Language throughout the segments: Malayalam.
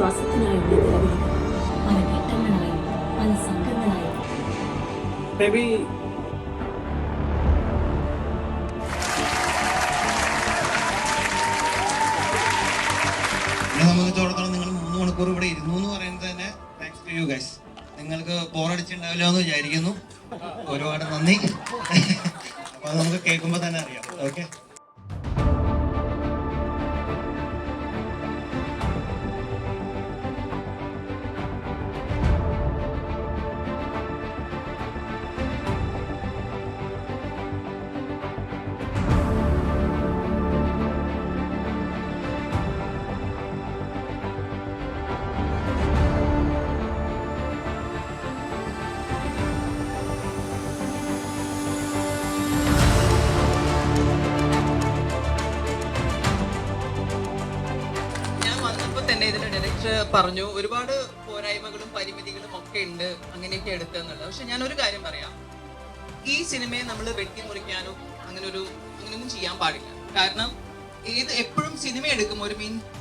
ശ്വാസത്തിനായുള്ള നിലവിളികൾ പല ഘട്ടങ്ങളായി പല സംഘങ്ങളായി Maybe സംബന്ധിച്ചിടത്തോളം നിങ്ങൾ 3 മണിക്കൂർ ഇവിടെ ഇരുന്നു എന്ന് പറയുന്നത് തന്നെ താങ്ക്സ് ടു യു ഗൈസ്. നിങ്ങൾക്ക് ബോറടിച്ചിട്ടുണ്ടാവില്ല എന്ന് വിചാരിക്കുന്നു. ഒരുപാട് നന്ദി. അപ്പൊ അത് നമുക്ക് കേൾക്കുമ്പോൾ തന്നെ അറിയാം. ഓക്കെ, ഇതിന്റെ ഡയറക്ടർ പറഞ്ഞു ഒരുപാട് പോരായ്മകളും പരിമിതികളും ഒക്കെ ഉണ്ട് അങ്ങനെയൊക്കെ എടുത്തെന്നുള്ളത്. പക്ഷെ ഞാൻ ഒരു കാര്യം പറയാം, ഈ സിനിമയെ നമ്മൾ വെട്ടിമുറിക്കാനോ അങ്ങനെയൊന്നും ചെയ്യാൻ പാടില്ല. കാരണം എപ്പോഴും സിനിമ എടുക്കുമ്പോൾ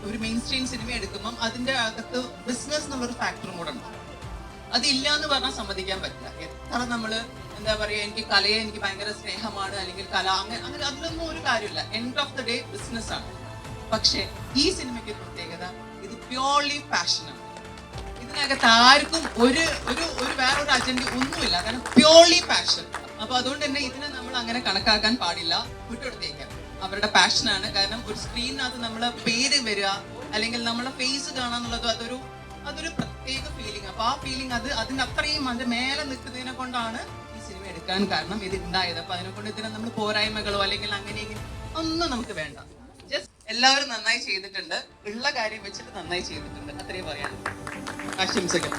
ഒരു മെയിൻ സ്ട്രീം സിനിമ എടുക്കുമ്പോൾ അതിന്റെ അകത്ത് ബിസിനസ് എന്നുള്ളൊരു ഫാക്ടറും കൂടെ ഉണ്ട്. അതില്ല എന്ന് പറഞ്ഞാൽ സമ്മതിക്കാൻ പറ്റില്ല. എത്ര നമ്മള് എന്താ പറയാ, എനിക്ക് കലയെ എനിക്ക് ഭയങ്കര സ്നേഹമാണ് അല്ലെങ്കിൽ കല അങ്ങനെ അതിലൊന്നും ഒരു കാര്യമില്ല. End of the day business ആണ്. പക്ഷെ ഈ സിനിമയ്ക്ക് പ്രത്യേകത ഇത് പ്യോർലി പാഷനാണ്. ഇതിനകത്ത് ആർക്കും ഒരു വേറൊരു അജണ്ട ഒന്നുമില്ല. കാരണം പ്യോർലി പാഷൻ. അപ്പൊ അതുകൊണ്ട് തന്നെ ഇതിനെ നമ്മൾ അങ്ങനെ കണക്കാക്കാൻ പാടില്ല, വിട്ടുകൊടുത്തേക്കാം. അവരുടെ പാഷനാണ്. കാരണം ഒരു സ്ക്രീനിനകത്ത് നമ്മളെ പേര് വരിക അല്ലെങ്കിൽ നമ്മളെ ഫേസ് കാണാന്നുള്ളത് അതൊരു പ്രത്യേക ഫീലിംഗ്. അപ്പൊ ആ ഫീലിംഗ് അതിന്റെ അത്രയും അതിന്റെ മേലെ നിൽക്കുന്നതിനെ കൊണ്ടാണ് ഈ സിനിമ എടുക്കാൻ കാരണം ഇത് ഉണ്ടായത്. അപ്പൊ അതിനെ കൊണ്ട് ഇതിനെ നമ്മൾ പോരായ്മകളോ അല്ലെങ്കിൽ അങ്ങനെ ഒന്നും നമുക്ക് വേണ്ട. എല്ലാവരും നന്നായി ചെയ്തിട്ടുണ്ട്. ഉള്ള കാര്യം വെച്ചിട്ട് നന്നായി ചെയ്തിട്ടുണ്ട്. അത്രയും പറയാം. ആശംസകൾ.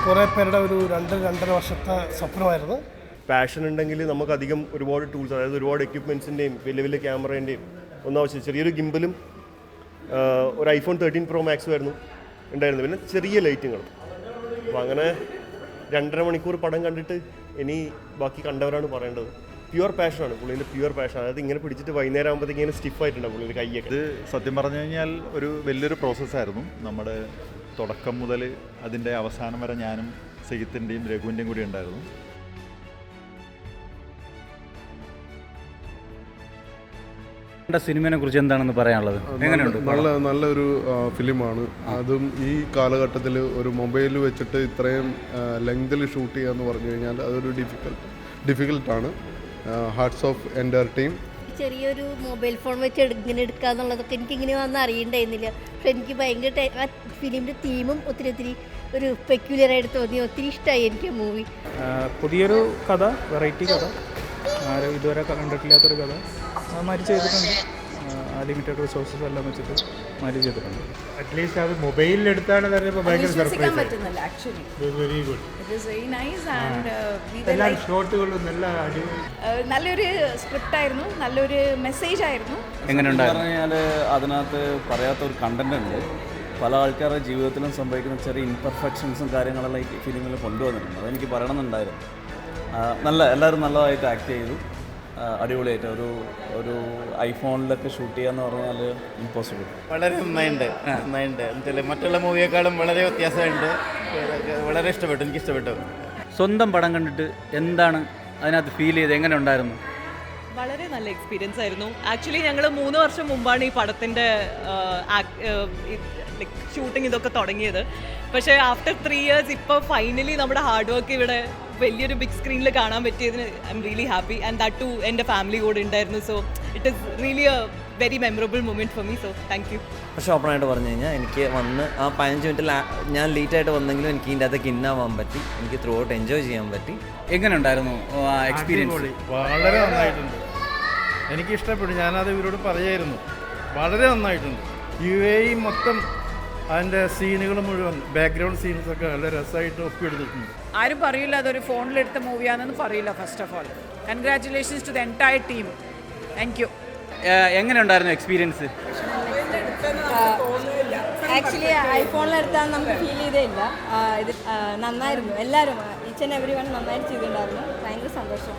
കുറേ പേരുടെ ഒരു 2-2.5 വർഷത്തെ സ്വപ്നമായിരുന്നു. പാഷൻ ഉണ്ടെങ്കിൽ നമുക്കധികം ഒരുപാട് ടൂൾസ്, അതായത് ഒരുപാട് എക്യുപ്മെൻറ്റ്സിൻ്റെയും വലിയ വലിയ ക്യാമറേൻ്റെയും ഒന്നും ആവശ്യം. ചെറിയൊരു ഗിംബലും ഒരു iPhone 13 Pro Max ആയിരുന്നു ഉണ്ടായിരുന്നു. പിന്നെ ചെറിയ ലൈറ്റുകളും. അപ്പോൾ അങ്ങനെ 2.5 മണിക്കൂർ പടം കണ്ടിട്ട് ഇനി ബാക്കി കണ്ടവരാണ് പറയേണ്ടത്. പ്യുവർ പാഷനാണ് പുള്ളീൻ്റെ, പ്യുവർ പാഷൻ. അതായത് ഇങ്ങനെ പിടിച്ചിട്ട് വൈകുന്നേരം ആകുമ്പോഴത്തേക്ക് ഇങ്ങനെ സ്റ്റിഫായിട്ടുണ്ടാവും പുള്ളീൻ്റെ കൈയൊക്കെ. ഇത് സത്യം പറഞ്ഞു കഴിഞ്ഞാൽ ഒരു വലിയൊരു പ്രോസസ്സായിരുന്നു. നമ്മുടെ തുടക്കം മുതൽ അതിൻ്റെ അവസാനം വരെ ഞാനും സെയ്ത്തിൻ്റെയും രഘുവിൻ്റെയും കൂടി ഉണ്ടായിരുന്നു. സിനിമയെ കുറിച്ച് എന്താണെന്ന് പറയാനുള്ളത്? എങ്ങനെയുണ്ട്? നല്ലൊരു ഫിലിമാണ്. അതും ഈ കാലഘട്ടത്തിൽ ഒരു മൊബൈൽ വെച്ചിട്ട് ഇത്രയും ലെങ്തിൽ ഷൂട്ട് ചെയ്യുക എന്ന് പറഞ്ഞു കഴിഞ്ഞാൽ അതൊരു ഡിഫിക്കൽട്ടാണ്. Hearts of enter team. ചെറിയൊരു മൊബൈൽ ഫോൺ വെച്ച് ഇങ്ങനെ എടുക്കുക എന്നുള്ളതൊക്കെ എനിക്കിങ്ങനെ വന്ന് അറിയണ്ടായിരുന്നില്ല. പക്ഷെ എനിക്ക് ഭയങ്കര ആ ഫിലിമിൻ്റെ തീമും ഒത്തിരി ഒരു പെക്യുലറായിട്ട് തോന്നി. ഒത്തിരി ഇഷ്ടമായി എനിക്ക് മൂവി. പുതിയൊരു കഥ, വെറൈറ്റി കഥ, ആരും ഇതുവരെ കണ്ടിട്ടില്ലാത്തൊരു കഥ മാരി ചെയ്തിട്ടുണ്ട്. ലിമിറ്റഡ് റിസോഴ്സസ് എല്ലാം വെച്ചിട്ട് മാരി ചെയ്തിട്ടുണ്ട്. അറ്റ്ലീസ്റ്റ് അത് മൊബൈലിലെടുത്താണ് പറഞ്ഞപ്പോൾ ഭയങ്കര സർപ്രൈസ്. Very good. എല്ലാ ഷോട്ടുകളും നല്ലൊരു സ്ക്രിപ്റ്റ് ആയിരുന്നു, നല്ലൊരു മെസ്സേജ് ആയിരുന്നു. എങ്ങനെയുണ്ടായിരുന്നു പറഞ്ഞാൽ അതിനകത്ത് പറയാത്ത ഒരു കണ്ടന്റ് ഉണ്ട്. പല ആൾക്കാരുടെ ജീവിതത്തിലും സംഭവിക്കുന്ന ചെറിയ ഇംപെർഫെക്ഷൻസും കാര്യങ്ങളെല്ലാം ഈ ഫിലിമിൽ കൊണ്ടുവന്നിട്ടുണ്ട്. അതെനിക്ക് പറയണമെന്നുണ്ടായിരുന്നു. എല്ലാവരും നല്ലതായിട്ട് ആക്ട് ചെയ്തു. അടിപൊളിയായിട്ട് ഒരു ഐഫോണിലൊക്കെ ഷൂട്ട് ചെയ്യാന്ന് പറഞ്ഞാൽ ഇമ്പോസിബിൾ. വളരെ നന്നായിട്ടുണ്ട്. എന്നുവെച്ചാൽ മറ്റുള്ള മൂവിയേക്കാളും വളരെ വ്യത്യാസമുണ്ട്. വളരെ ഇഷ്ടപ്പെട്ടു, എനിക്ക് ഇഷ്ടപ്പെട്ടു. സ്വന്തം പടം കണ്ടിട്ട് എന്താണ് അതിനകത്ത് ഫീൽ ചെയ്ത്? എങ്ങനെ ഉണ്ടായിരുന്നു? വളരെ നല്ല എക്സ്പീരിയൻസ് ആയിരുന്നു. ആക്ച്വലി ഞങ്ങൾ 3 വർഷം മുമ്പാണ് ഈ പടത്തിൻ്റെ ഷൂട്ടിംഗ് ഇതൊക്കെ തുടങ്ങിയത്. പക്ഷേ ആഫ്റ്റർ 3 ഇയേഴ്സ് ഇപ്പോൾ ഫൈനലി നമ്മുടെ ഹാർഡ് വർക്ക് ഇവിടെ വലിയൊരു ബിഗ് സ്ക്രീനിൽ കാണാൻ പറ്റിയതിന് I'm really happy. And that to എൻ്റെ ഫാമിലി കൂടെ ഉണ്ടായിരുന്നു. So it is really a very memorable moment for me. So thank you. പക്ഷേ ഓപ്പണായിട്ട് പറഞ്ഞു കഴിഞ്ഞാൽ എനിക്ക് വന്ന് ആ 15 മിനിറ്റിൽ ഞാൻ ലേറ്റായിട്ട് വന്നെങ്കിലും എനിക്ക് ഇതിൻ്റെ അകത്തേക്ക് ഇന്നാവാൻ പറ്റി. എനിക്ക് ത്രൂ ഔട്ട് എൻജോയ് ചെയ്യാൻ പറ്റി. എങ്ങനെ ഉണ്ടായിരുന്നു എക്സ്പീരിയൻസ്? വളരെ നന്നായിട്ടുണ്ട്, എനിക്ക് ഇഷ്ടപ്പെട്ടു. ഞാനത് ഇവരോട് പറയായിരുന്നു. വളരെ നന്നായിട്ടുണ്ട്. UAE മൊത്തം അതിൻ്റെ സീനുകൾ മുഴുവൻ ബാക്ക്ഗ്രൗണ്ട് സീൻസൊക്കെ നല്ല രസമായിട്ട് ഒപ്പിയെടുത്തിട്ടുണ്ട്. ആരും പറയില്ല അതൊരു ഫോണിലെടുത്ത മൂവിയാണെന്ന് പറയില്ല. First of all congratulations to the entire team. Thank you. എങ്ങനെ ഉണ്ടായിരുന്നു എക്സ്പീരിയൻസ്? ആക്ച്വലി ഐഫോണിലെടുത്താൽ നമുക്ക് ഫീൽ ചെയ്തേ ഇല്ല. ഇത് നന്നായിരുന്നു. എല്ലാവരും ഈച്ച് ആൻഡ് എവരി വൺ നന്നായിട്ട് ചെയ്തിട്ടുണ്ടായിരുന്നു. ഭയങ്കര സന്തോഷം.